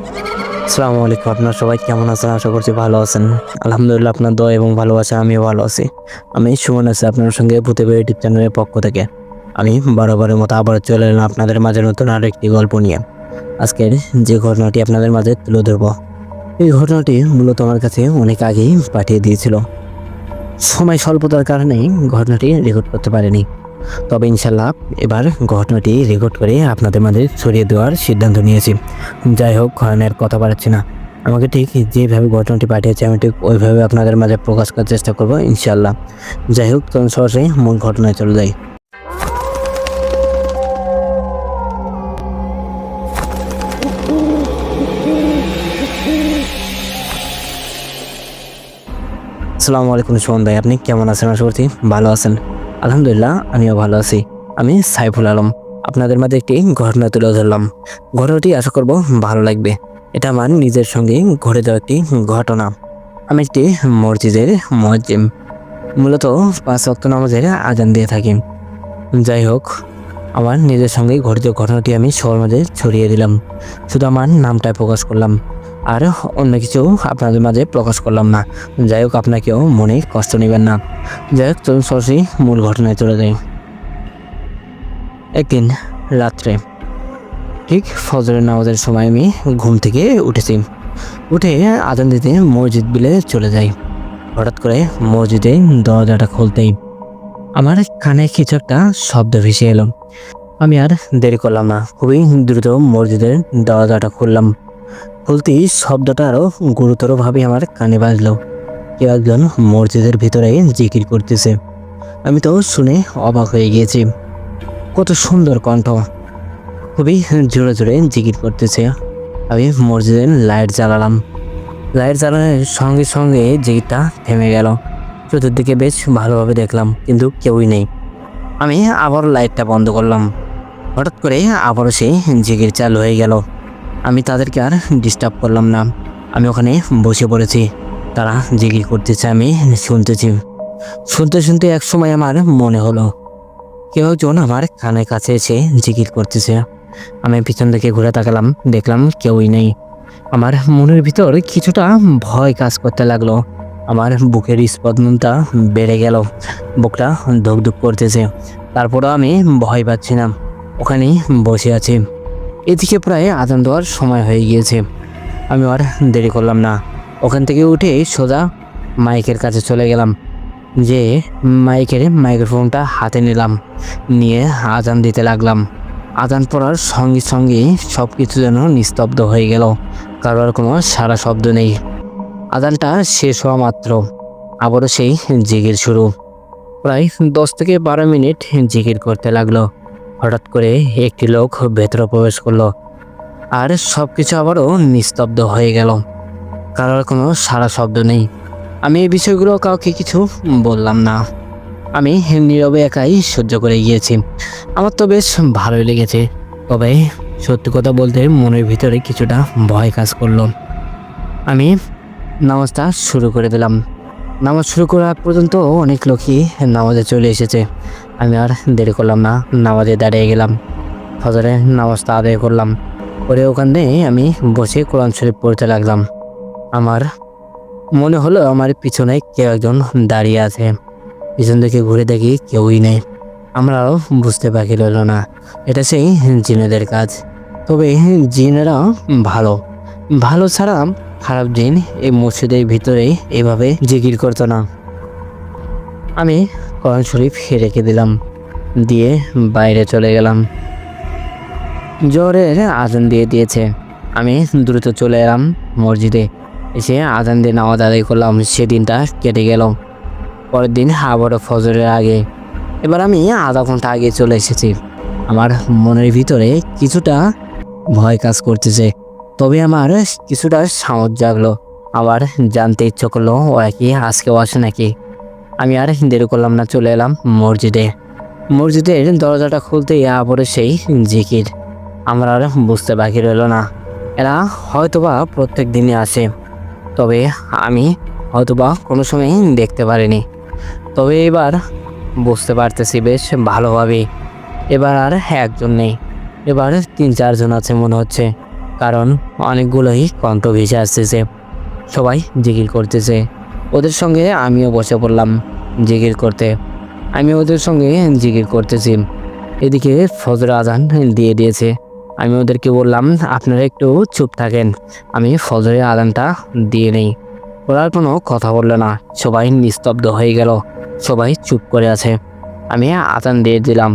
আসসালামু আলাইকুম। আপনারা সবাই কেমন আছেন? আশা করছি ভালো আছেন। আলহামদুলিল্লাহ, আপনার দোয়া এবং ভালোবাসা আমিও ভালো আছি। আমি সুমন আছি আপনার সঙ্গে ভূতের বাড়ি ইউটিউব চ্যানেলের পক্ষ থেকে। আমি বরাবরের মতো আবার চলে এলাম আপনাদের মাঝে নতুন আরেকটি গল্প নিয়ে। আজকের যে ঘটনাটি আপনাদের মাঝে তুলে ধরবো, এই ঘটনাটি মূলত আমার কাছে অনেক আগেই পাঠিয়ে দিয়েছিল। সময় স্বল্পতার কারণেই ঘটনাটি রেকর্ড করতে পারিনি। তবে ইনশাল্লাহ এবার ঘটনাটি রেকর্ড করে আপনাদের মাঝে ছড়িয়ে দেওয়ার সিদ্ধান্ত নিয়েছি। যাই হোক, ঘটনার কথা বাড়াচ্ছি না। আমাকে ঠিক যেভাবে ঘটনাটি পাঠিয়েছে আমি ঠিক ওইভাবে আপনাদের মাঝে প্রকাশ করার চেষ্টা করব ইনশাল্লাহ। যাই হোক, তখন সরাসরি মূল ঘটনায় চলে যাই। আসসালামু আলাইকুম সুমন ভাই, আপনি কেমন আছেন? আশা করছি ভালো আছেন। আলহামদুলিল্লাহ, আমিও ভালো আছি। আমি সাইফুল আলম, আপনাদের মাঝে একটি ঘটনা তুলে ধরলাম। ঘটনাটি আশা করব ভালো লাগবে। এটা আমার নিজের সঙ্গে ঘটে যাওয়া একটি ঘটনা। আমি একটি মসজিদের মুয়াজ্জিম, মূলত 5 ওয়াক্ত নামাজের আজান দিয়ে থাকি। যাই হোক, আমার নিজের সঙ্গেই ঘটিত ঘটনাটি আমি সবার মাঝে ছড়িয়ে দিলাম। শুধু আমার নামটাই প্রকাশ করলাম, আর অন্য কিছু আপনাদের মাঝে প্রকাশ করলাম না। যাই হোক, আপনাকেও মনে কষ্ট নেবেন না। যাই হোক, চলুন সরাসরি মূল ঘটনায় চলে যাই। একদিন রাত্রে ঠিক ফজরের নামাজের সময় আমি ঘুম থেকে উঠেছি। উঠে আজান দিতে মসজিদ বিলে চলে যাই। হঠাৎ করে মসজিদে দরজাটা খুলতেই আমার কানে কিছু একটা শব্দ ভেসে এলো। আমি আর দেরি করলাম না, খুবই দ্রুত মসজিদের দরজাটা খুললাম। খুলতেই শব্দটা আরো গুরুতরভাবে আমার কানে বাজলো। কেউ একজন মসজিদের ভিতরে জিকির করতেছে। আমি তো শুনে অবাক হয়ে গিয়েছি। কত সুন্দর কণ্ঠ, খুবই জোরে জোরে জিকির করতেছে। আমি মসজিদের লাইট জ্বালালাম। লাইট জ্বালানোর সঙ্গে সঙ্গে জিকিরটা থেমে গেল। চতুর্দিকে বেশ ভালোভাবে দেখলাম, কিন্তু কেউই নেই। আমি আবার লাইটটা বন্ধ করলাম। হঠাৎ করে আবারও সেই জিকির চালু হয়ে গেল। আমি তাদেরকে আর ডিস্টার্ব করলাম না। আমি ওখানে বসে পড়েছি। তারা জিকির করতেছে, আমি শুনতেছি। শুনতে শুনতে এক সময় আমার মনে হলো কেউ একজন আমার কানের কাছে এসে জিকির করতেছে। আমি পিছন থেকে ঘুরে তাকালাম, দেখলাম কেউই নেই। আমার মনের ভিতর কিছুটা ভয় কাজ করতে লাগলো। আমার বুকের স্পন্দনটা বেড়ে গেল, বুকটা ধুকধুক করতেছে। তারপরও আমি ভয় পাচ্ছি না, ওখানেই বসে আছি। এদিকে প্রায় আজান দেওয়ার সময় হয়ে গিয়েছে। আমি আর দেরি করলাম না, ওখান থেকে উঠে সোজা মাইকের কাছে চলে গেলাম। যে মাইক্রোফোনটা হাতে নিলাম, নিয়ে আজান দিতে লাগলাম। আজান পড়ার সঙ্গে সঙ্গে সব কিছু যেন নিস্তব্ধ হয়ে গেল, কারোর কোনো সারা শব্দ নেই। আজানটা শেষ হওয়া মাত্র আবারও সেই জিকির শুরু। প্রায় 10 থেকে 12 মিনিট জিকির করতে লাগলো। হঠাৎ করে একটি লোক ভেতরে প্রবেশ করলো, আর সব কিছু আবারও নিস্তব্ধ হয়ে গেল, কারোর কোনো সারা শব্দ নেই। আমি এই বিষয়গুলো কাউকে কিছু বললাম না। আমি নীরবে একাই সহ্য করে গিয়েছি। আমার তো বেশ ভালোই লেগেছে, তবে সত্যি কথা বলতে মনের ভিতরে কিছুটা ভয় কাজ করলো। আমি নামাজটা শুরু করে দিলাম। নামাজ শুরু করার আগ পর্যন্ত অনেক লোকই নামাজে চলে এসেছে। আমি আর দেরি করলাম না, নামাজে দাঁড়িয়ে গেলাম। ফজরের নামাজটা আদায় করলাম, পরে ওখানে আমি বসে কোরআন শরীফ পড়তে লাগলাম। আমার মনে হলো আমার পিছনে কেউ একজন দাঁড়িয়ে আছে। পিছন দিকে ঘুরে দেখি কেউই নেই। আমরাও বুঝতে বাকি রইল না, এটা সেই জিনেদের কাজ। তবে জিনেরা ভালো ভালো ছাড়া খারাপ জিন এই মসজিদের ভিতরে এভাবে জিকির করতো না। আমি কোরআন শরীফ রেখে দিলাম, দিয়ে বাইরে চলে গেলাম। জোহরের আজান দিয়ে দিয়েছে। আমি দ্রুত চলে এলাম মসজিদে। এসে আজান দিয়ে নামাজ আদায় করলাম। সেদিনটা কেটে গেল। পরের দিন আবারও ফজরের আগে, এবার আমি আধা ঘন্টা আগে চলে এসেছি। আমার মনের ভিতরে কিছুটা ভয় কাজ করতেছে, তবে আমার কিছুটা সাহস জাগলো। আবার জানতে ইচ্ছে করলো ওরা কি আজকেও আসে নাকি। আমি আর দেরি করলাম না, চলে এলাম মসজিদে। মসজিদের দরজাটা খুলতেই আবারও সেই জিকির। আমার আর বুঝতে বাকি রইল না, এরা হয়তোবা প্রত্যেক দিনই আসে, তবে আমি হয়তোবা কোনো সময় দেখতে পারিনি। তবে এবার বুঝতে পারতেছি বেশ ভালোভাবে। এবার আর একজন নেই, এবার 3-4 জন আছে মনে হচ্ছে। কারণ অনেকগুলোই কণ্ঠ ভেসে আসতেছে, সবাই জিকির করতেছে। ওদের সঙ্গে আমিও বসে পড়লাম জিকির করতে। আমি ওদের সঙ্গে জিকির করতেছি। এদিকে ফজর আজান দিয়ে দিয়েছে। আমি ওদেরকে বললাম, আপনারা একটু চুপ থাকেন, আমি ফজরের আজানটা দিয়ে নেই। ওরা আর কোনো কথা বললো না, সবাই নিস্তব্ধ হয়ে গেল, সবাই চুপ করে আছে। আমি আজান দিয়ে দিলাম।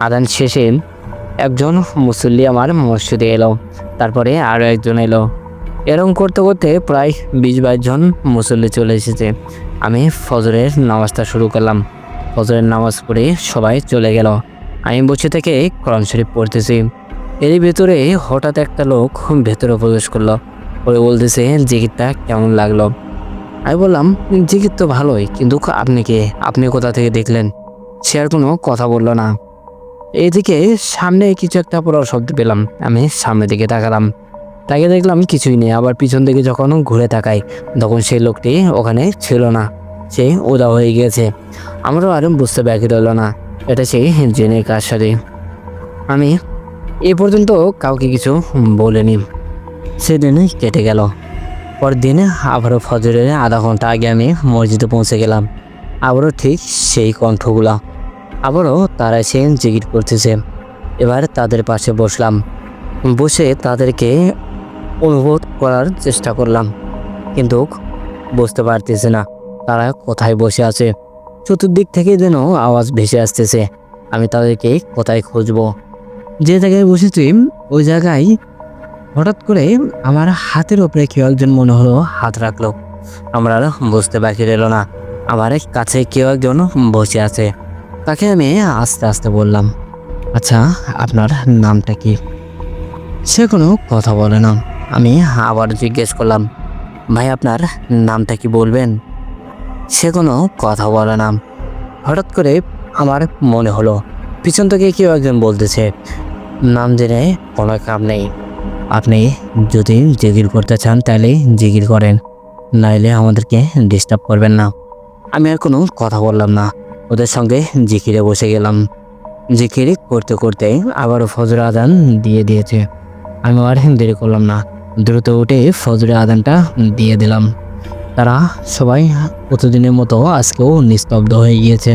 আজান শেষে একজন মুসল্লি আমার মসজিদে এলো, তারপরে আরও একজন এলো। এরকম করতে করতে প্রায় 20-22 জন মুসল্লি চলে এসেছে। আমি ফজরের নামাজটা শুরু করলাম। ফজরের নামাজ পড়ে সবাই চলে গেল। আমি বসে থেকে কোরআন শরীফ পড়তেছি। এর ভেতরে হঠাৎ একটা লোক ভেতরে প্রবেশ করলো। ওই বলতেছে, জিকিরটা কেমন লাগলো? আমি বললাম, জিকির তো ভালোই, কিন্তু আপনি কে? আপনি কোথা থেকে দেখলেন? সে আর কোনো কথা বললো না। এদিকে সামনে কিছু একটা পড়ার শব্দ পেলাম। আমি সামনের দিকে তাকালাম, তাকে দেখলাম কিছুই নেই। আবার পিছন দিকে যখন ঘুরে তাকাই, তখন সেই লোকটি ওখানে ছিল না, সে উধাও হয়ে গিয়েছে। আমারও আর বুঝতে বাকি রইল না এটা সেই জিনের কার সাথে। আমি এ পর্যন্ত কাউকে কিছু বলিনি। সেদিন কেটে গেল। পরের দিন আবারও ফজরের আধা ঘন্টা আগে আমি মসজিদে পৌঁছে গেলাম। আবারও ঠিক সেই কণ্ঠগুলা, আবারও তারা এসে জিকির করতেছে। এবার তাদের পাশে বসলাম, বসে তাদেরকে অনুভব করার চেষ্টা করলাম, কিন্তু বুঝতে পারতেছে না তারা কোথায় বসে আছে। চতুর্দিক থেকে যেন আওয়াজ ভেসে আসতেছে। আমি তাদেরকে কোথায় খুঁজবো? যে জায়গায় বসেছি ওই জায়গায় হঠাৎ করে আমার হাতের ওপরে কেউ একজন মনে হলো হাত রাখলো। আমরা আর বুঝতে বাকি রইল না, আমার কাছে কেউ একজন বসে আছে। তাকে আমি আস্তে আস্তে বললাম, আচ্ছা আপনার নামটা কি? সে কোনো কথা বলে না। আমি আবার জিজ্ঞেস করলাম, ভাই আপনার নামটা কি বলবেন? সে কোনো কথা বলে না। হঠাৎ করে আমার মনে হলো পিছন থেকে কেউ একজন বলতেছে, নাম জেনে কোনো কাম নেই, আপনি যদি জিকির করতে চান তাহলে জিকির করেন, নাইলে আমাদেরকে ডিস্টার্ব করবেন না। আমি আর কোনো কথা বললাম না, ওদের সঙ্গে জিকিরে বসে গেলাম। জিকির করতে করতে আবারও ফজর আজান দিয়ে দিয়েছে। আমি আর দেরি করলাম না, দ্রুত উঠে ফজরের আজানটা দিয়ে দিলাম। তারা সবাই প্রতিদিনের মতো আজকেও নিস্তব্ধ হয়ে গিয়েছে।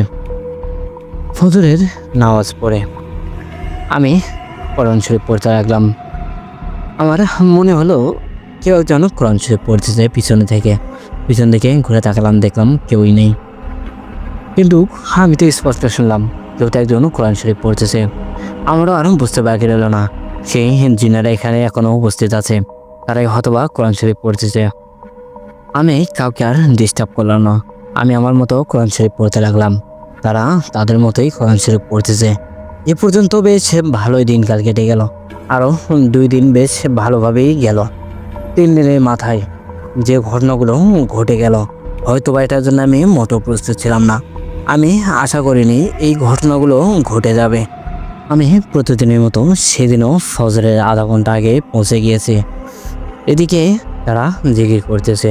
ফজরের নামাজ পড়ে আমি কোরআন শরীফ পড়তে লাগলাম। আমার মনে হলো কেউ একজন কোরআন শরীফ পড়তেছে পিছন থেকে ঘুরে তাকালাম, দেখলাম কেউই নেই। কিন্তু আমি তো স্পষ্ট শুনলাম কেউ তো একজন কোরআন শরীফ পড়তেছে। আমারও আরও বুঝতে বাকি রইল না সেই জিনারা এখানে এখনও উপস্থিত আছে, তারাই হয়তোবা কোরআন শরীফ পড়তেছে। আমি কাউকে আর ডিস্টার্ব করলাম না, আমি আমার মতো কোরআন শরীফ পড়তে লাগলাম। তারা তাদের মতোই কোরআন শরীফ পড়তেছে। এ পর্যন্ত বেশ ভালোই দিনকাল কেটে গেল। আরও 2 দিন বেশ ভালোভাবেই গেল। 3 দিনের মাথায় যে ঘটনাগুলো ঘটে গেল, হয়তোবা এটার জন্য আমি মোটেও প্রস্তুত ছিলাম না। আমি আশা করিনি এই ঘটনাগুলো ঘটে যাবে। আমি প্রতিদিনের মতো সেদিনও ফজরের আধা ঘন্টা আগে পৌঁছে গিয়েছি। এদিকে তারা জিকির করতেছে,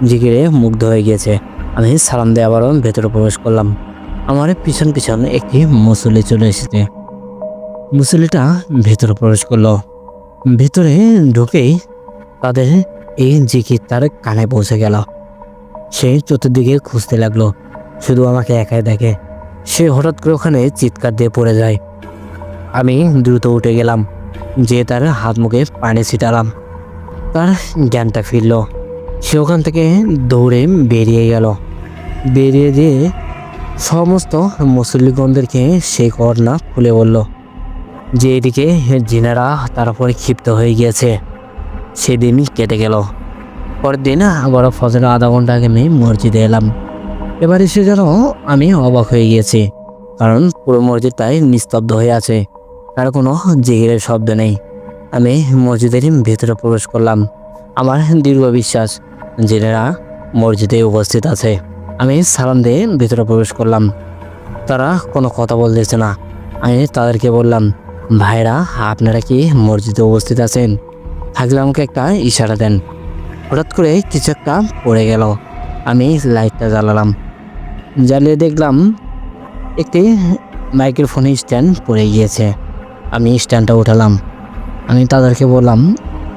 জিকিরে মুগ্ধ হয়ে গিয়েছে। আমি সালাম দিয়ে আবারও ভেতরে প্রবেশ করলাম। আমার পিছন পিছন একটি মুসল্লি চলে এসেছে। মুসল্লিটা ভেতরে প্রবেশ করলো। ভেতরে ঢুকেই তাদের এই জিকির তার কানে পৌঁছে গেল। সে চতুর্দিকে খুঁজতে লাগলো, শুধু আমাকে একাই দেখে। সে হঠাৎ করে ওখানে চিৎকার দিয়ে পড়ে যায়। আমি দ্রুত উঠে গেলাম, যে তার হাত মুখে পানি ছিটালাম। তার জ্ঞানটা ফিরল। সে ওখান থেকে দৌড়ে বেরিয়ে গেল। বেরিয়ে দিয়ে সমস্ত মুসল্লিগণদেরকে সেই ঘটনা খুলে বলল, যে এদিকে জিনারা তার উপরে ক্ষিপ্ত হয়ে গিয়েছে। সেদিন কেটে গেল। পরের দিন আবারও ফজর আধা ঘন্টা আগে আমি মসজিদে এলাম। এবার এসে যেন আমি অবাক হয়ে গিয়েছি, কারণ পুরো মসজিদটাই নিস্তব্ধ হয়ে আছে, তার কোনো জিকিরের শব্দ নেই। আমি মসজিদের ভেতরে প্রবেশ করলাম। আমার দীর্ঘ বিশ্বাস জিনেরা মসজিদে উপস্থিত আছে। আমি সালাম দিয়ে ভেতরে প্রবেশ করলাম। তারা কোনো কথা বলতেছে না। আমি তাদেরকে বললাম, ভাইরা আপনারা কি মসজিদে উপস্থিত আছেন? থাকলে আমাকে একটা ইশারা দেন। হঠাৎ করে কিছু একটা পড়ে গেল। আমি লাইটটা জ্বালালাম, জ্বালিয়ে দেখলাম একটি মাইক্রোফোন স্ট্যান্ড পড়ে গিয়েছে। আমি স্ট্যান্ডটা উঠালাম। আমি তাদেরকে বললাম,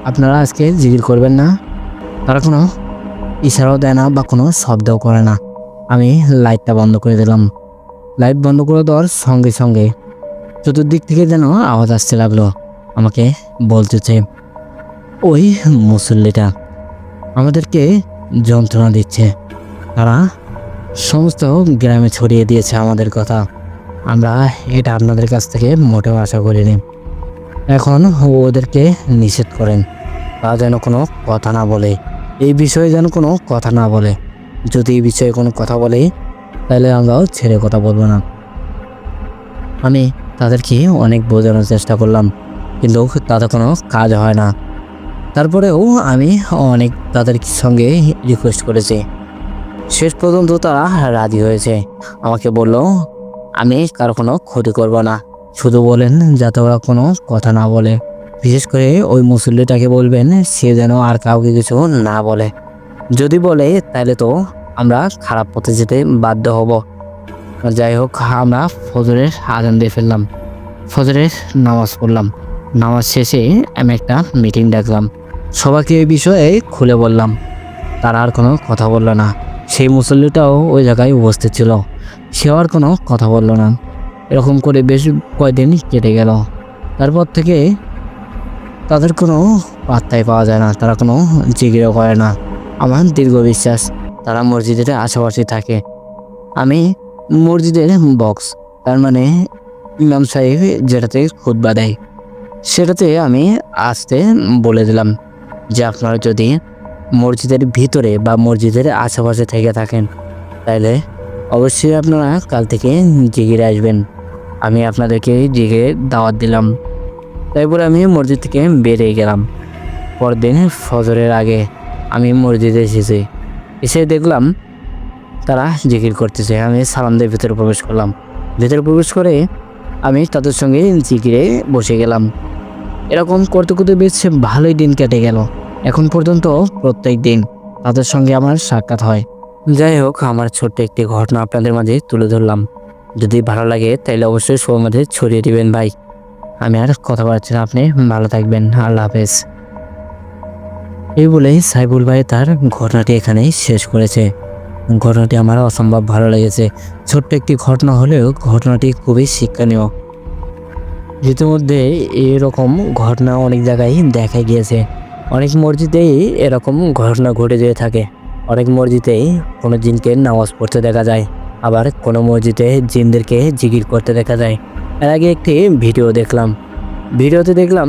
আপনারা আজকে জিকির করবেন না? তারা কোনো ইশারাও দেয় না বা কোনো শব্দও করে না। আমি লাইটটা বন্ধ করে দিলাম। লাইট বন্ধ করে দেওয়ার সঙ্গে সঙ্গে চতুর্দিক থেকে যেন আওয়াজ আসতে লাগলো। আমাকে বলতেছে, ওই মুসল্লিটা আমাদেরকে যন্ত্রণা দিচ্ছে। তারা সমস্ত গ্রামে ছড়িয়ে দিয়েছে আমাদের কথা। আমরা এটা আপনাদের কাছ থেকে মোটেও আশা করিনি। এখন ওদেরকে নিষেধ করেন, তারা যেন কোনো কথা না বলে, এই বিষয়ে যেন কোনো কথা না বলে। যদি এই বিষয়ে কোনো কথা বলে তাহলে আমরাও ছেড়ে কথা বলবো না। আমি তাদেরকে অনেক বোঝানোর চেষ্টা করলাম, কিন্তু তাতে কোনো কাজ হয় না। তারপরেও আমি অনেক তাদের সঙ্গে রিকোয়েস্ট করেছি। শেষ পর্যন্ত তারা রাজি হয়েছে। আমাকে বলল, আমি কারো কোনো ক্ষতি করব না, শুধু বলেন যাতে ওরা কোনো কথা না বলে। বিশেষ করে ওই মুসল্লিটাকে বলবেন সে যেন আর কাউকে কিছু না বলে। যদি বলে তাহলে তো আমরা খারাপ পথে যেতে বাধ্য হব। যাই হোক, আমরা ফজরের আজান দিয়ে ফেললাম। ফজরের নামাজ পড়লাম। নামাজ শেষে আমি একটা মিটিং ডাকলাম। সবাইকে এই বিষয়ে খুলে বললাম। তারা আর কোনো কথা বলল না। সেই মুসল্লিটাও ওই জায়গায় উপস্থিত ছিল, সেও আর কোনো কথা বলল না। এরকম করে বেশ কয়েকদিন কেটে গেল। তারপর থেকে তাদের কোনো পাত্তাই পাওয়া যায় না, তারা কোনো জিকিরও করে না। আমার দীর্ঘ বিশ্বাস তারা মসজিদের আশেপাশে থাকে। আমি মসজিদের বক্স, তার মানে ইমাম সাহেব যেটাতে খুতবা দেয়, সেটাতে আমি আসতে বলে দিলাম যে আপনারা যদি মসজিদের ভিতরে বা মসজিদের আশেপাশে থেকে থাকেন তাহলে অবশ্যই আপনারা কাল থেকে জিকিরে আসবেন। আমি আপনাদেরকে জিকিরে দাওয়াত দিলাম। তারপরে আমি মসজিদ থেকে বেরিয়ে গেলাম। পরদিন ফজরের আগে আমি মসজিদে এসেছি। এসে দেখলাম তারা জিকির করতেছে। আমি সালাম দিয়ে ভিতরে প্রবেশ করলাম। ভিতরে প্রবেশ করে আমি তাদের সঙ্গে জিকিরে বসে গেলাম। এরকম করতে করতে বেশ ভালোই দিন কেটে গেল। এখন পর্যন্ত প্রত্যেক দিন তাদের সঙ্গে আমার সাক্ষাৎ হয়। যাই হোক, আমার ছোট্ট একটি ঘটনা আপনাদের মাঝে তুলে ধরলাম। যদি ভালো লাগে তাহলে অবশ্যই সবার মাঝে ছড়িয়ে দিবেন ভাই। আমি আর কথা বলছি না, আপনি ভালো থাকবেন। আল্লাহ হাফেজ। এই বলেই সাইফুল ভাই তার ঘটনাটি এখানেই শেষ করেছে। ঘটনাটি আমার অসম্ভব ভালো লেগেছে। ছোট্ট একটি ঘটনা হলেও ঘটনাটি খুবই শিক্ষণীয়। ইতিমধ্যে এরকম ঘটনা অনেক জায়গায় দেখা গিয়েছে। অনেক মসজিদেই এরকম ঘটনা ঘটে যেয়ে থাকে। অনেক মসজিদেই কোনো জিনকে নামাজ পড়তে দেখা যায়, আবার কোনো মসজিদে জিনদেরকে জিকির করতে দেখা যায়। এর আগে একটি ভিডিও দেখলাম। ভিডিওতে দেখলাম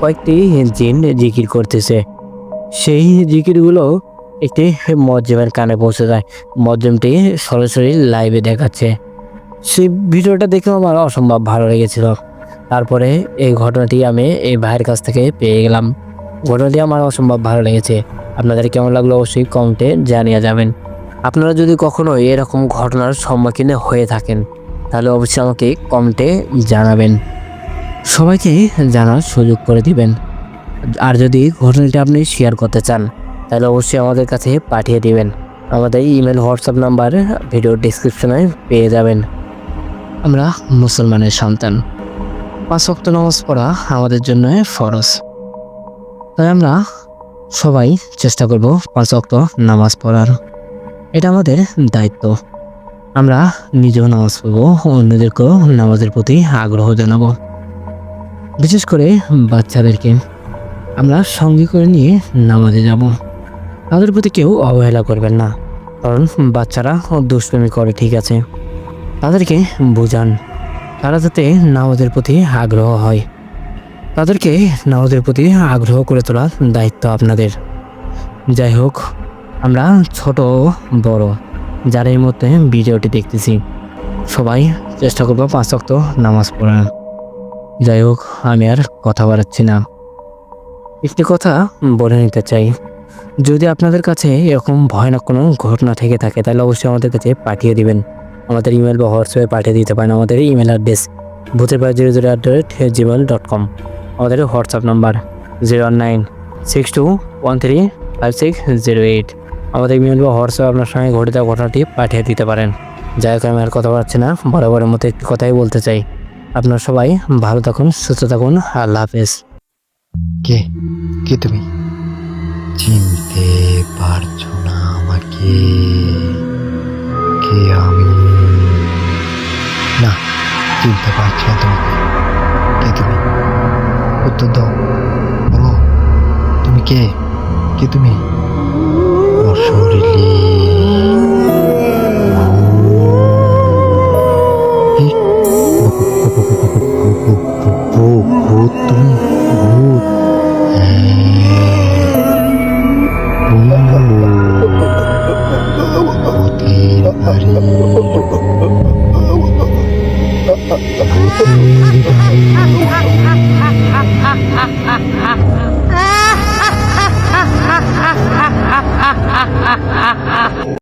কয়েকটি জিন জিকির করতেছে। সেই জিকিরগুলো একটি মজ্জেমের কানে পৌঁছে যায়। মজ্জেমটি সরাসরি লাইভে দেখাচ্ছে। সেই ভিডিওটা দেখে আমার অসম্ভব ভালো লেগেছিল। তারপরে এই ঘটনাটি আমি এই ভাইয়ের কাছ থেকে পেয়ে গেলাম। ঘটনাটি আমার অসম্ভব ভালো লেগেছে। আপনাদের কেমন লাগলো অবশ্যই কমেন্টে জানিয়ে যাবেন। আপনারা যদি কখনো এরকম ঘটনার সম্মুখীন হয়ে থাকেন তাহলে অবশ্যই আমাকে কমেন্টে জানাবেন। সবাইকে জানার সুযোগ করে দিবেন। আর যদি ঘটনাটি আপনি শেয়ার করতে চান তাহলে অবশ্যই আমাদের কাছে পাঠিয়ে দিবেন। আমাদের ইমেল হোয়াটসঅ্যাপ নাম্বার ভিডিও ডেসক্রিপশনে পেয়ে যাবেন। আমরা মুসলমানের সন্তান। 5 ওয়াক্ত নামাজ পড়া আমাদের জন্য ফরজ। তাই আমরা সবাই চেষ্টা করব 5 ওয়াক্ত নামাজ পড়ার। এটা আমাদের দায়িত্ব। আমরা নিজেও নামাজ পড়বো, অন্যদেরকেও নামাজের প্রতি আগ্রহ জানাবো। বিশেষ করে বাচ্চাদেরকে আমরা সঙ্গে করে নিয়ে নামাজে যাব। তাদের প্রতি কেউ অবহেলা করবেন না, কারণ বাচ্চারা দুষ্টামি করে, ঠিক আছে। তাদেরকে বোঝান, তারা যাতে নামাজের প্রতি আগ্রহ হয়। তাদেরকে নামাজের প্রতি আগ্রহ করে তোলার দায়িত্ব আপনাদের। যাই হোক, আমরা ছোট বড় যারা এই মধ্যে ভিডিওটি দেখতেছি সবাই চেষ্টা করবো 5 ওয়াক্ত নামাজ পড়ার। যাই হোক, আমি আর কথা বাড়াচ্ছি না। একটি কথা বলে নিতে চাই, যদি আপনাদের কাছে এরকম ভয়ানক কোনো ঘটনা থেকে থাকে তাহলে অবশ্যই আমাদের কাছে পাঠিয়ে দিবেন। আমাদের ইমেল বা হোয়াটসঅ্যাপে পাঠিয়ে দিতে পারেন। আমাদের ইমেল অ্যাড্রেস bhutirpara00@gmail.com। আমাদের হোয়াটসঅ্যাপ নাম্বার 09621356008। আমাদের ইমেল বা হোয়াটসঅ্যাপ আপনার সঙ্গে ঘটে যাওয়া ঘটনাটি পাঠিয়ে দিতে পারেন। যাই হোক, আমি আর কথা বলছি না, বরাবরের মতো একটি কথাই বলতে চাই। আপনারা সবাই ভালো থাকুন, সুস্থ থাকুন। আল্লাহ হাফেজ। কে কে কে তুমি? চিনতে পারছো না আমাকে? কে আমি? না, চিনতে পারছি না তোমাকে। কে তুমি? উত্তর দাও, বলো তুমি কে? কে তুমি? অশরীরী কি? ভূত তুমি? ভূত? ভূতের বাড়ি, ভূতের বাড়ি।